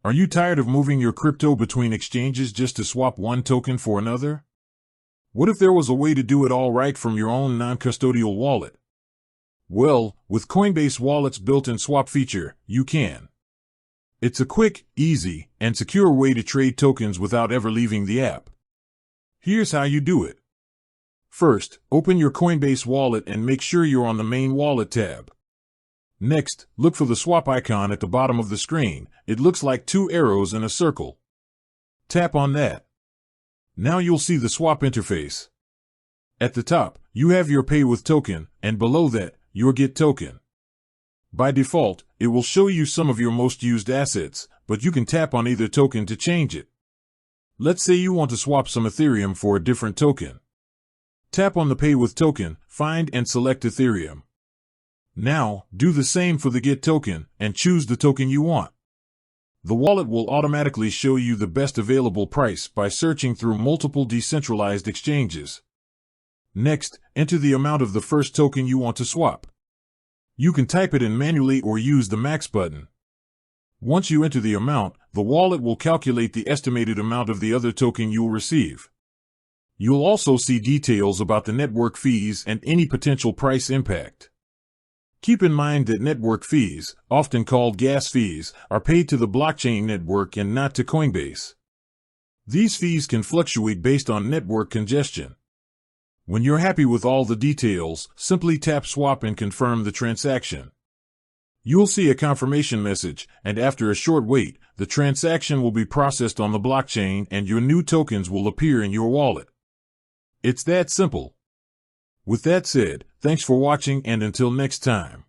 Are you tired of moving your crypto between exchanges just to swap one token for another? What if there was a way to do it all right from your own non-custodial wallet? Well, with Coinbase Wallet's built-in swap feature, you can. It's a quick, easy, and secure way to trade tokens without ever leaving the app. Here's how you do it. First, open your Coinbase wallet and make sure you're on the main wallet tab. Next, look for the swap icon at the bottom of the screen. It looks like two arrows in a circle. Tap on that. Now you'll see the swap interface. At the top, you have your Pay with token, and below that, your Get token. By default, it will show you some of your most used assets, but you can tap on either token to change it. Let's say you want to swap some Ethereum for a different token. Tap on the Pay with token, find and select Ethereum. Now, do the same for the Get token, and choose the token you want. The wallet will automatically show you the best available price by searching through multiple decentralized exchanges. Next, enter the amount of the first token you want to swap. You can type it in manually or use the max button. Once you enter the amount, the wallet will calculate the estimated amount of the other token you'll receive. You'll also see details about the network fees and any potential price impact. Keep in mind that network fees, often called gas fees, are paid to the blockchain network and not to Coinbase. These fees can fluctuate based on network congestion. When you're happy with all the details, simply tap Swap and confirm the transaction. You'll see a confirmation message, and after a short wait, the transaction will be processed on the blockchain and your new tokens will appear in your wallet. It's that simple. With that said, thanks for watching and until next time.